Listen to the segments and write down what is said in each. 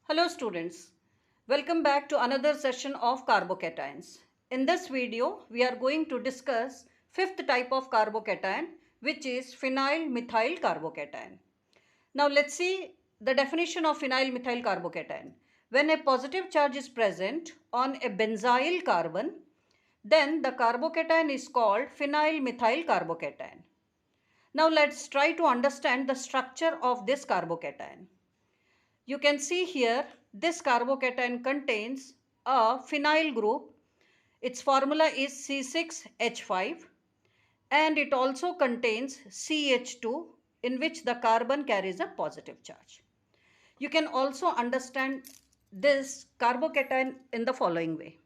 Hello students, welcome back to another session of carbocations. In this video, we are going to discuss fifth type of carbocation, which is phenyl methyl carbocation. Now let's see the definition of phenyl methyl carbocation. When a positive charge is present on a benzyl carbon, then the carbocation is called phenyl methyl carbocation. Now let's try to understand the structure of this carbocation. You can see here this carbocation contains a phenyl group. Its formula is C6H5 and it also contains CH2 in which the carbon carries a positive charge. You can also understand this carbocation in the following way.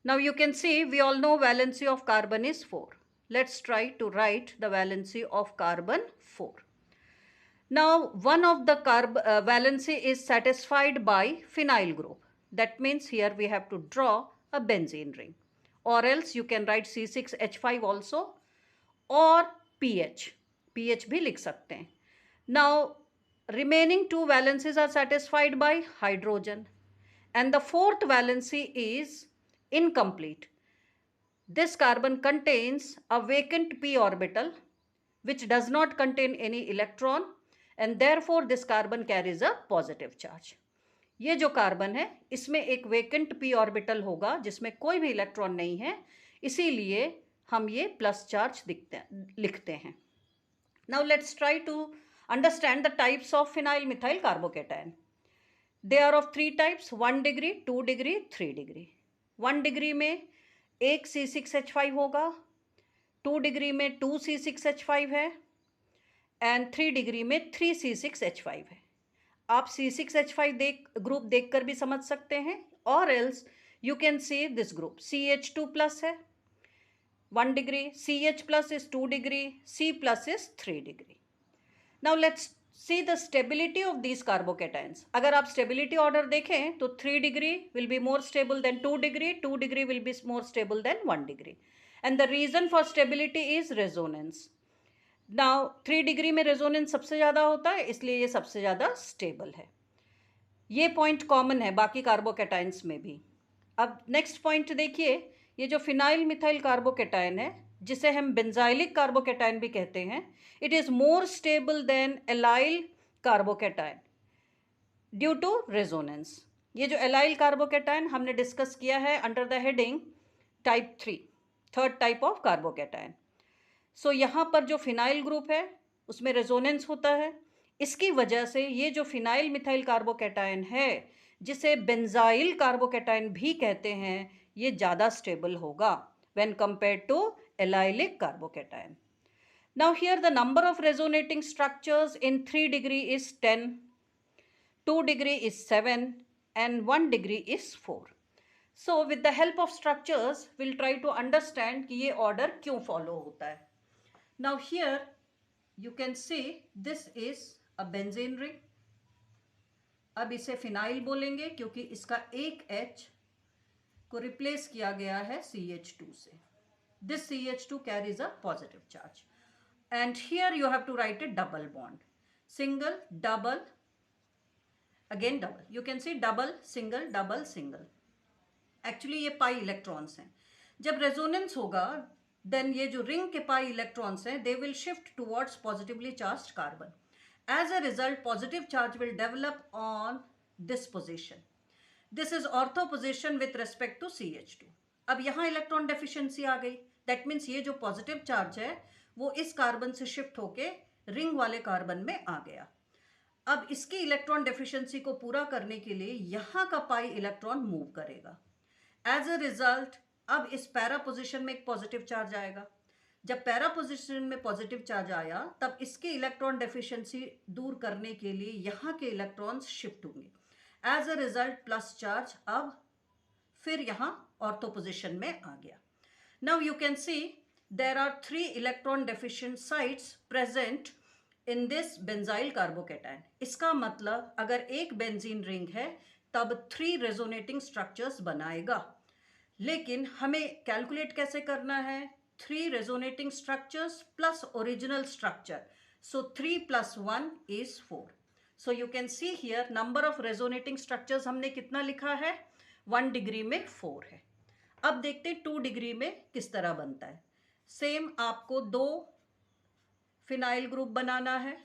Now you can see we all know valency of carbon is 4. Let's try to write the valency of carbon 4. Now, one of the valency is satisfied by phenyl group. That means here we have to draw a benzene ring. Or else you can write C6H5 also or PH. PH भी लिख सकते हैं. Now, remaining two valencies are satisfied by hydrogen. And the fourth valency is incomplete. This carbon contains a vacant p orbital which does not contain any electron and therefore this carbon carries a positive charge. ये जो carbon है इसमें एक vacant p orbital होगा जिसमें कोई भी electron नहीं है, इसीलिए हम ये प्लस चार्ज लिखते हैं. Now let's try to understand the types of phenyl methyl carbocation. They are of three types: 1 degree, 2 degree, 3 degree. 1 degree में एक C6H5 होगा, 2 डिग्री में 2C6H5 है एंड 3 डिग्री में 3C6H5 है. आप C6H5 ग्रुप देखकर भी समझ सकते हैं और else you can see this group CH2 plus है 1 degree, CH plus is 2 degree, C plus is 3 degree. Now let's see the stability of these carbocations. अगर आप स्टेबिलिटी ऑर्डर देखें तो 3 degree will be more stable than 2 degree, 2 degree will be more stable than 1 degree. And the reason for stability is resonance. Now 3 degree में resonance सबसे ज़्यादा होता है, इसलिए ये सबसे ज़्यादा स्टेबल है. ये पॉइंट कॉमन है बाकी कार्बोकेटाइंस में भी. अब नेक्स्ट पॉइंट देखिए, ये जो फिनाइल मिथाइल कार्बोकेटाइन है जिसे हम बेंजाइलिक कार्बोकेटाइन भी कहते हैं, it is more stable than allyl carbocation due to resonance. ये जो एलाइल कार्बोकेटाइन हमने डिस्कस किया है under the heading type 3, third type of carbocation. So यहाँ पर जो फिनाइल ग्रुप है उसमें रेजोनेंस होता है. इसकी वजह से ये जो फिनाइल मिथाइल कार्बोकेटाइन है जिसे बेंजाइल कार्बोकेटाइन भी कहते हैं, ये ज़्यादा स्टेबल होगा when compared to allylic carbocation. Now here the number of resonating structures in 3 degree is 10, 2 degree is 7 and 1 degree is 4. So with the help of structures we'll try to understand कि ये order क्यों follow होता है. Now here you can see this is a benzene ring. अब इसे phenyl बोलेंगे क्योंकि इसका एक H को रिप्लेस किया गया है CH2 से. This CH2 carries a positive charge. And here you have to write a double bond. Single, double, again double. You can see double, single, double, single. Actually ये pi electrons हैं. जब resonance होगा, then ये जो ring के pi electrons हैं, they will shift towards positively charged carbon. As a result, positive charge will develop on this position. This is ortho position with respect to CH2. अब यहाँ electron deficiency आ गई. That means ये जो positive charge है वो इस carbon से shift होके रिंग वाले कार्बन में आ गया. अब इसकी इलेक्ट्रॉन डेफिशिएंसी को पूरा करने के लिए यहाँ का पाई इलेक्ट्रॉन मूव करेगा. एज अ रिजल्ट अब इस पैरा पोजिशन में एक पॉजिटिव चार्ज आएगा. जब पैरा पोजिशन में पॉजिटिव चार्ज आया तब इसकी इलेक्ट्रॉन डेफिशिएंसी दूर करने के लिए यहाँ के इलेक्ट्रॉन्स शिफ्ट होंगे. As a result plus charge अब फिर यहाँ ऑर्थो पोजिशन में आ गया. Now you can see there are 3 electron deficient sites present in this benzyl carbocation. इसका मतलब अगर एक बेंजीन रिंग है तब 3 रेजोनेटिंग स्ट्रक्चर्स बनाएगा. लेकिन हमें कैलकुलेट कैसे करना है? 3 resonating structures plus original structure. So 3 + 1 is 4. So you can see here number of resonating structures हमने कितना लिखा है, 1 डिग्री में 4 है। अब देखते हैं 2 डिग्री में किस तरह बनता है। सेम आपको 2 फिनाइल ग्रुप बनाना है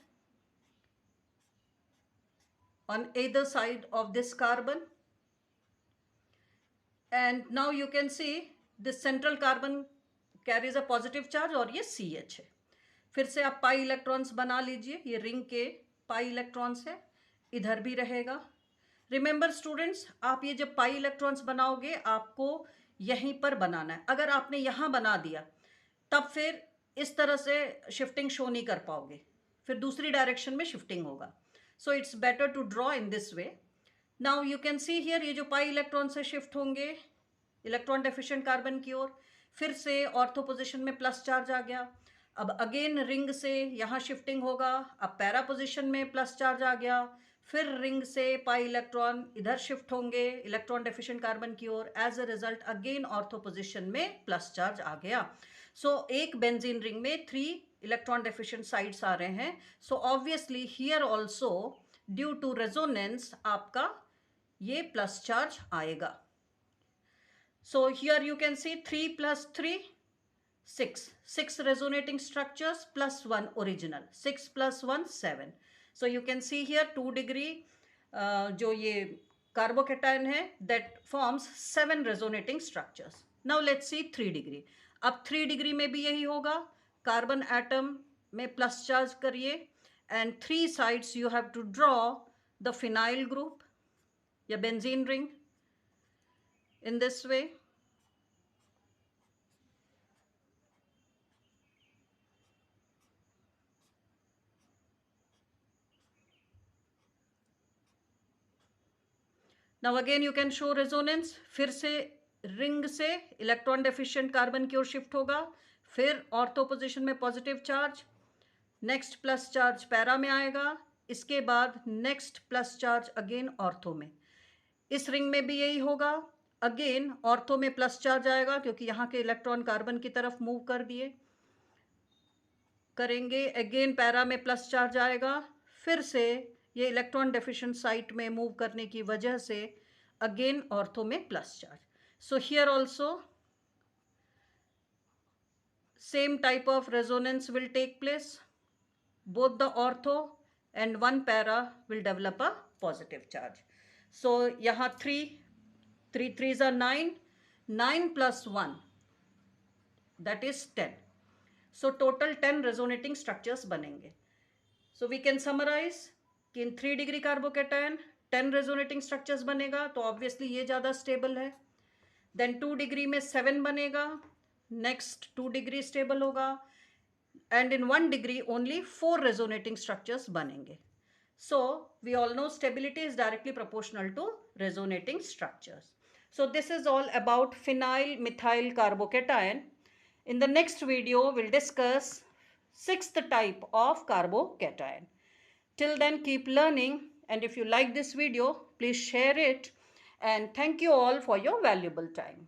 on either side of this carbon, and now you can see this central carbon carries a positive charge और ये CH है। फिर से आप पाई इलेक्ट्रॉन्स बना लीजिए, ये रिंग के पाई इलेक्ट्रॉन्स है, इधर भी रहेगा। रिमेंबर स्टूडेंट्स, आप ये जब पाई इलेक्ट्रॉन्स बनाओगे आपको यहीं पर बनाना है। अगर आपने यहाँ बना दिया तब फिर इस तरह से शिफ्टिंग शो नहीं कर पाओगे, फिर दूसरी डायरेक्शन में शिफ्टिंग होगा। So it's better to draw in this way. Now you can see here ये जो पाई इलेक्ट्रॉन से शिफ्ट होंगे इलेक्ट्रॉन डेफिशिएंट कार्बन की ओर, फिर से ऑर्थो पोजिशन में प्लस चार्ज आ गया। अब अगेन रिंग से यहाँ शिफ्टिंग होगा, अब पैरा पोजिशन में प्लस चार्ज आ गया, फिर रिंग से पाई इलेक्ट्रॉन इधर शिफ्ट होंगे इलेक्ट्रॉन डेफिशिएंट कार्बन की ओर। As a result again ortho position में प्लस चार्ज आ गया। सो एक बेंजीन रिंग में 3 इलेक्ट्रॉन डेफिशिएंट साइड्स आ रहे हैं। So obviously here also due to resonance आपका ये प्लस चार्ज आएगा। So here you can see 3 plus 3, 6 resonating structures plus 1 original, 6 plus 1 7. So you can see here 2 degree जो ये carbocation है that forms 7 resonating structures. Now let's see 3 degree. अब 3 degree में भी यही होगा, कार्बन एटम में प्लस चार्ज करिए and 3 sides you have to draw the phenyl group या benzene ring in this way. Now again you can show resonance. फिर से रिंग से इलेक्ट्रॉन डेफिशिएंट कार्बन की ओर शिफ्ट होगा, फिर ऑर्थो पोजिशन में positive charge, next plus charge para में आएगा, इसके बाद next plus charge again ortho में। इस रिंग में भी यही होगा, अगेन ऑर्थो में प्लस चार्ज आएगा क्योंकि यहाँ के इलेक्ट्रॉन कार्बन की तरफ मूव कर दिए करेंगे, अगेन पैरा में प्लस चार्ज आएगा, फिर से ये इलेक्ट्रॉन डेफिशिएंट साइट में मूव करने की वजह से अगेन ऑर्थो में plus charge. So here also same type of resonance will take place. Both the ortho and one para will develop a positive charge. So यहाँ 3 3s are 9, 9 plus 1 that is 10. So total 10 resonating structures बनेंगे. So we can summarize कि in 3 degree carbocation 10 resonating structures बनेगा, तो obviously ये ज़्यादा stable है। Then 2 degree में 7 बनेगा, नेक्स्ट 2 डिग्री स्टेबल होगा, and in 1 degree only 4 resonating structures बनेंगे। So we all know stability is directly proportional to resonating structures. So this is all about phenyl methyl carbocation. In the next video will discuss 6th type of carbocation. Till then, keep learning, and if you like this video, please share it, and thank you all for your valuable time.